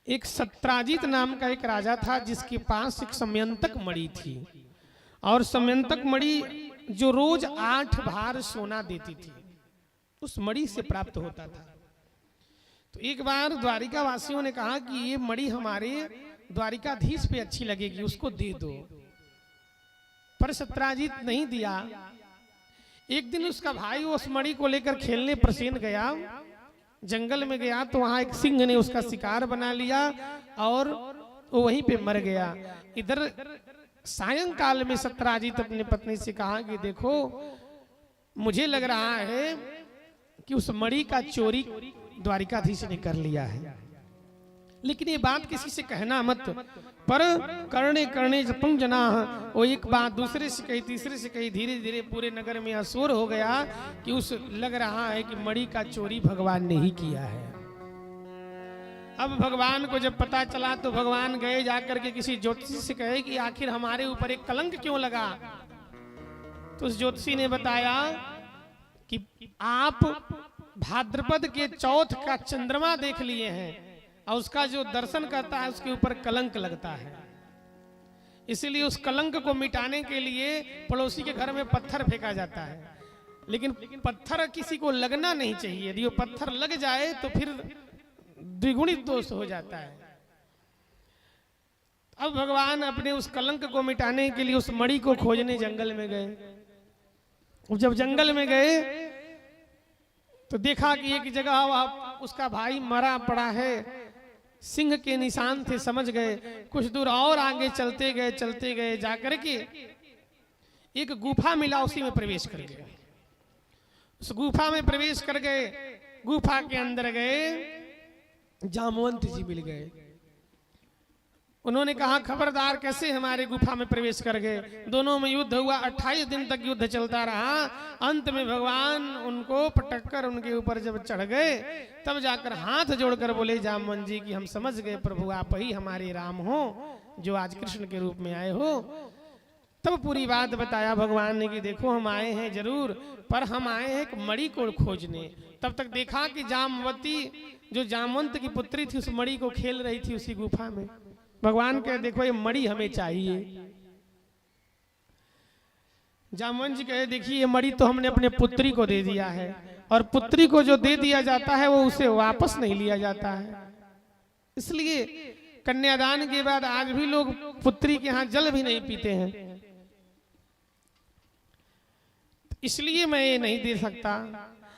एक सत्राजित नाम का एक राजा था जिसके पास एक समयंतक मणि थी, और समयंतक मणि जो रोज 8 भार सोना देती थी उस मणि से प्राप्त होता था। तो एक बार द्वारिका वासियों ने कहा कि ये मणि हमारे द्वारिकाधीश पे अच्छी लगेगी, उसको दे दो। पर सत्राजित नहीं दिया। एक दिन उसका भाई उस मणि को लेकर खेलने प्रसेन गया, जंगल में गया तो वहां एक सिंह ने उसका शिकार बना लिया और वो वहीं पे मर गया। इधर सायंकाल में सत्राजित अपनी पत्नी से कहा कि देखो मुझे लग रहा है कि उस मणि का चोरी द्वारिकाधीश ने कर लिया है, लेकिन ये बात किसी से कहना मत। पर करने करने जपं जना, वो एक बात दूसरे से कही, तीसरे से कही, धीरे धीरे पूरे नगर में असुर हो गया कि उस लग रहा है कि मणि का चोरी भगवान ने ही किया है। अब भगवान को जब पता चला तो भगवान गए जाकर के किसी ज्योतिषी से कहे कि आखिर हमारे ऊपर एक कलंक क्यों लगा। तो उस ज्योतिषी ने बताया कि आप भाद्रपद के चौथ का चंद्रमा देख लिए हैं और उसका जो दर्शन करता है उसके ऊपर कलंक लगता है, इसीलिए उस कलंक को मिटाने के लिए पड़ोसी के घर में पत्थर फेंका जाता है, लेकिन पत्थर किसी को लगना नहीं चाहिए। यदि वो पत्थर लग जाए तो फिर द्विगुणित दोष हो जाता है। अब भगवान अपने उस कलंक को मिटाने के लिए उस मणि को खोजने जंगल में गए। जब जंगल में गए तो देखा कि एक जगह उसका भाई मरा पड़ा है, सिंह के निशान थे, समझ गए। कुछ दूर और आगे चलते गए जाकर के एक गुफा मिला, उसी में प्रवेश कर गए। उस गुफा में प्रवेश कर गए, गुफा के अंदर गए, जामवंत जी मिल गए। उन्होंने कहा खबरदार कैसे हमारे गुफा में प्रवेश कर गए। दोनों में युद्ध हुआ, 28 दिन तक युद्ध चलता रहा। अंत में भगवान उनको पटक कर उनके ऊपर जब चढ़ गए तब जाकर हाथ जोड़कर बोले जामवंत जी कि हम समझ गए प्रभु आप ही हमारे राम हो जो आज कृष्ण के रूप में आए हो। तब पूरी बात बताया भगवान ने कि देखो हम आए हैं जरूर, पर हम आए हैं एक मणि को खोजने। तब तक देखा कि जामवती जो जामवंत की पुत्री थी उस मणि को खेल रही थी उसी गुफा में। भगवान कहे देखो ये मणि हमें चाहिए। जामवंत जी कहे देखिए ये मणि तो हमने अपने पुत्री को दे दिया है, और पुत्री को जो दे दिया जाता है वो उसे वापस नहीं लिया जाता है। इसलिए कन्यादान के बाद आज भी लोग पुत्री के यहाँ जल भी नहीं पीते हैं। इसलिए मैं ये नहीं दे सकता।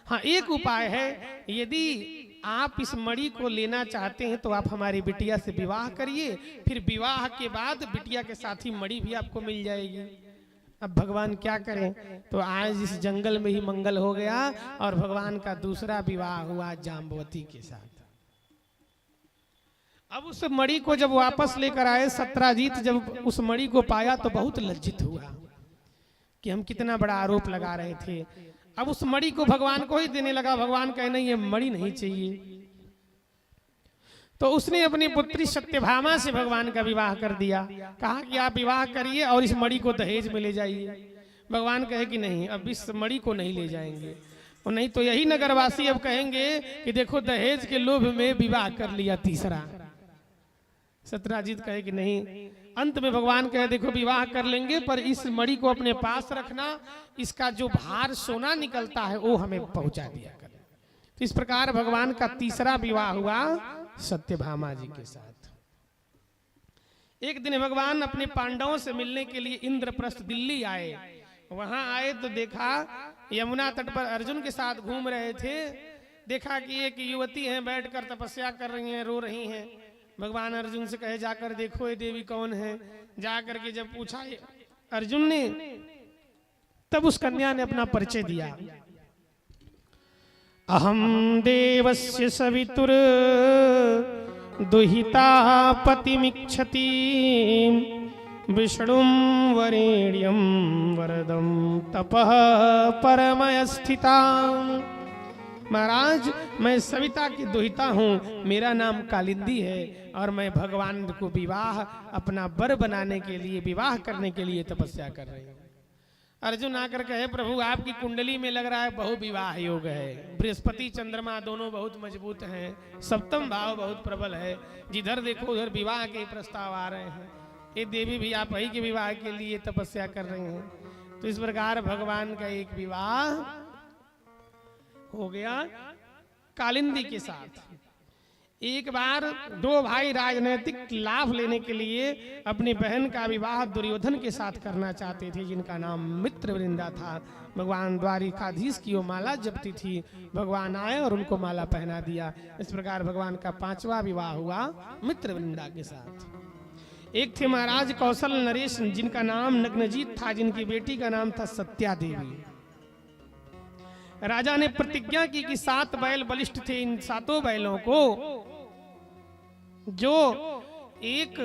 हाँ एक उपाय है, यदि आप इस मणि को लेना चाहते हैं तो आप हमारी बिटिया से विवाह करिए, फिर विवाह के बाद बिटिया के साथ ही मणि भी आपको मिल जाएगी। अब भगवान क्या करें, तो आज इस जंगल में ही मंगल हो गया और भगवान का दूसरा विवाह हुआ जाम्बवती के साथ। अब उस मणि को जब वापस लेकर आए सत्राजित, जब उस मणि को पाया तो बहुत लज्जित हुआ कि हम कितना बड़ा आरोप लगा रहे थे। अब उस मणि को भगवान को ही देने लगा। भगवान कहे नहीं ये मणि नहीं चाहिए। तो उसने अपनी पुत्री सत्यभामा से भगवान का विवाह कर दिया। कहा कि आप विवाह करिए और इस मणि को दहेज में ले जाइए। भगवान कहे कि नहीं अब इस मणि को नहीं ले जाएंगे, और नहीं तो यही नगरवासी अब कहेंगे कि देखो दहेज के लोभ में विवाह कर लिया तीसरा। सत्राजित कहे कि नहीं। अंत में भगवान कहे देखो विवाह कर लेंगे पर इस मणि को अपने पास रखना, इसका जो भार सोना निकलता है वो हमें पहुंचा दिया कर। तो इस प्रकार भगवान का तीसरा विवाह हुआ सत्यभामा जी के साथ। एक दिन भगवान अपने पांडवों से मिलने के लिए इंद्रप्रस्थ दिल्ली आए। वहां आए तो देखा यमुना तट पर अर्जुन के साथ घूम रहे थे। देखा कि एक युवती है बैठकर तपस्या कर रही हैं, रो रही हैं। भगवान अर्जुन से कहे जाकर देखो ये देवी कौन है। जाकर के जब पूछा अर्जुन ने, तब उस कन्या ने अपना परिचय दिया। अहम देवस्य सवितुर दुहिता पतिमिच्छति विष्णुं वरेण्यं वरदं तपः परमय स्थिता। महाराज मैं सविता की दुहिता हूँ, मेरा नाम कालिंदी है और मैं भगवान को विवाह अपना वर बनाने के लिए, विवाह करने के लिए तपस्या कर रही हूँ। अर्जुन आकर कहे प्रभु आपकी कुंडली में लग रहा है बहु विवाह योग है, बृहस्पति चंद्रमा दोनों बहुत मजबूत हैं, सप्तम भाव बहुत प्रबल है, जिधर देखो उधर विवाह के प्रस्ताव आ रहे हैं, ये देवी भी आप ही के विवाह के लिए तपस्या कर रहे हैं। तो इस प्रकार भगवान का एक विवाह हो गया कालिंदी के साथ। एक बार दो भाई राजनीतिक लाभ लेने के लिए अपनी बहन का विवाह दुर्योधन के साथ करना चाहते थे, जिनका नाम मित्रवृंदा था। भगवान द्वारिकाधीश की वो माला जपती थी, भगवान आए और उनको माला पहना दिया। इस प्रकार भगवान का 5वां विवाह हुआ मित्रवृंदा के साथ। एक थे महाराज कौशल नरेश, जिनका नाम नग्नजीत था, जिनकी बेटी का नाम था सत्या देवी। राजा ने प्रतिज्ञा की कि 7 बैल बलिष्ठ थे, इन 7 बैलों को जो एक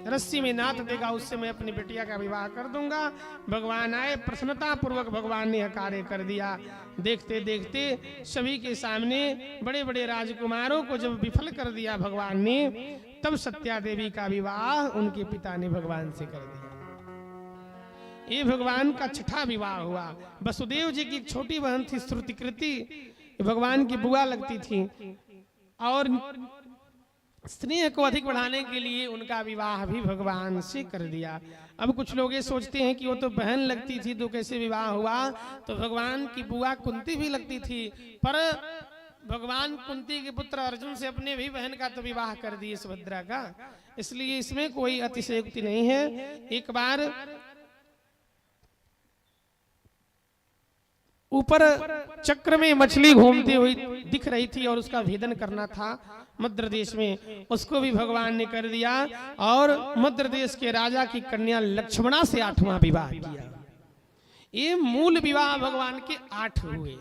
रस्सी में नाथ देगा उससे मैं अपनी बेटिया का विवाह कर दूंगा। भगवान आए, प्रसन्नता पूर्वक भगवान ने यह कार्य कर दिया। देखते देखते सभी के सामने बड़े बड़े राजकुमारों को जब विफल कर दिया भगवान ने, तब सत्या देवी का विवाह उनके पिता ने भगवान से कर दिया। ये भगवान का 6ठा विवाह हुआ। वसुदेव जी की एक छोटी बहन थी श्रुतिकृति, भगवान की बुआ लगती थी, और स्नेह को अधिक बढ़ाने के लिए उनका विवाह भी भगवान से कर दिया। अब कुछ लोग ये सोचते हैं कि वो तो बहन लगती थी तो कैसे विवाह हुआ, तो भगवान की बुआ कुंती भी लगती थी, पर भगवान कुंती के पुत्र अर्जुन से अपने भी बहन का तो विवाह कर दिए सुभद्रा का, इसलिए इसमें कोई अतिशयोक्ति नहीं है। एक बार ऊपर चक्र में मछली घूमती हुई दिख रही थी और उसका भेदन करना था मध्य देश में, उसको भी भगवान ने कर दिया। और मध्य देश के राजा की कन्या लक्ष्मणा से 8वां विवाह किया। ये मूल विवाह भगवान के 8 हुए।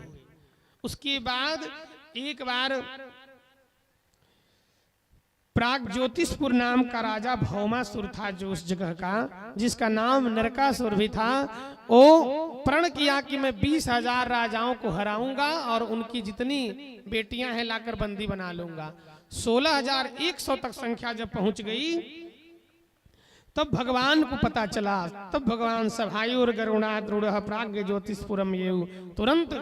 उसके बाद एक बार प्राग ज्योतिषपुर नाम का राजा भौमासुर था, जो उस जगह का, जिसका नाम नरकासुर भी था, वो प्रण किया कि मैं 20,000 राजाओं को हराऊंगा और उनकी जितनी बेटियां हैं लाकर बंदी बना लूंगा। 16,100 तक संख्या जब पहुंच गई तब भगवान को पता चला, तब भगवान सभायुर गरुणा द्रुढ़ प्राग्ञ ज्योतिषपुरम ये तुरंत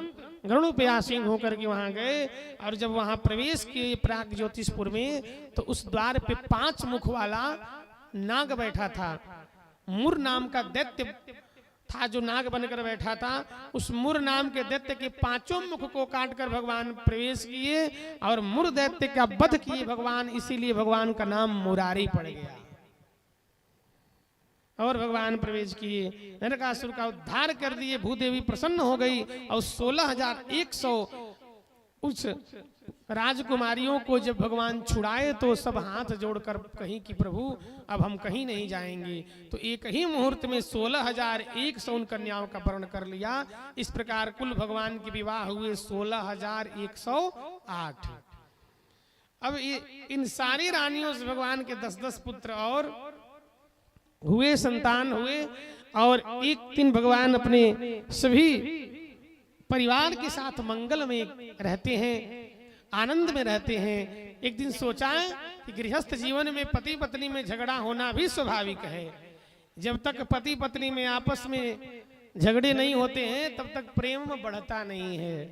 गरुड़ पे आसीन होकर के वहां गए। और जब वहां प्रवेश किए प्राग ज्योतिषपुर में, तो उस द्वार पे 5 मुख वाला नाग बैठा था। मुर नाम का दैत्य था जो नाग बनकर बैठा था। उस मुर नाम के दैत्य के 5 मुख को काटकर भगवान प्रवेश किए और मुर दैत्य का वध किए भगवान, इसीलिए भगवान का नाम मुरारी पड़ गया। और भगवान प्रवेश किए, नरकासुर का उद्धार कर दिए, भूदेवी प्रसन्न हो गई और 16,100 उस राजकुमारियों को जब भगवान छुड़ाए तो सब हाथ जोड़कर कहीं कि प्रभु अब हम कहीं नहीं जाएंगे। तो एक ही मुहूर्त में 16,100 उन कन्याओं का वर्ण कर लिया। इस प्रकार कुल भगवान के विवाह हुए 16,108। अब इन सारी रानियों से भगवान के 10-10 पुत्र और हुए, संतान हुए। और एक दिन भगवान अपने सभी परिवार के साथ मंगल में रहते हैं, आनंद में रहते हैं। एक दिन सोचा कि गृहस्थ जीवन में पति पत्नी में झगड़ा होना भी स्वाभाविक है। जब तक पति पत्नी में आपस में झगड़े नहीं होते हैं तब तक प्रेम बढ़ता नहीं है।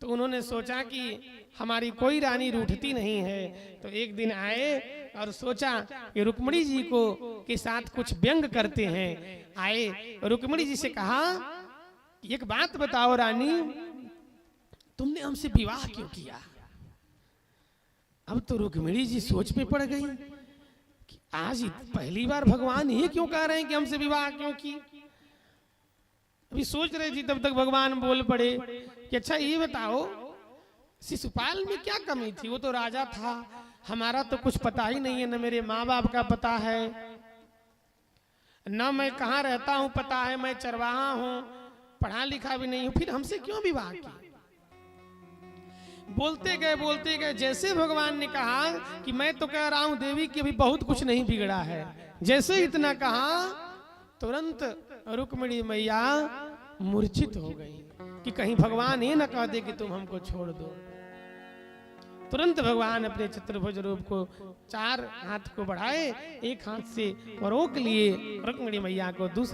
तो उन्होंने सोचा कि हमारी कोई रानी रूठती नहीं है। तो एक दिन आए और सोचा कि रुक्मिणी जी को के साथ कुछ व्यंग करते हैं। आए, रुक्मिणी जी से कहा एक बात बताओ रानी, तुमने हमसे विवाह क्यों किया? अब तो रुक्मिणी जी सोच में पड़ गई कि आज पहली बार भगवान ये क्यों कह रहे हैं कि हमसे विवाह क्यों की। अभी सोच रहे थी तब तक भगवान बोल पड़े कि अच्छा ये बताओ शिशुपाल में क्या कमी थी? वो तो राजा था, हमारा तो कुछ पता ही नहीं है, न मेरे माँ बाप का पता है, न मैं कहाँ रहता हूँ पता है, मैं चरवाहा हूँ, पढ़ा लिखा भी नहीं हूँ, फिर हमसे क्यों विवाह किया? बोलते गए जैसे भगवान ने कहा कि मैं तो कह रहा हूं देवी की अभी बहुत कुछ नहीं बिगड़ा है, जैसे इतना कहा तुरंत रुक्मिणी मैया मूर्छित हो गई कि कहीं भगवान ये न कह दे कि तुम हमको छोड़ दो। तुरंत भगवान अपने चतुर्भुज रूप को 4 हाथ को बढ़ाए, एक हाथ से वरों के लिए रुक्मिणी मैया को दूसरे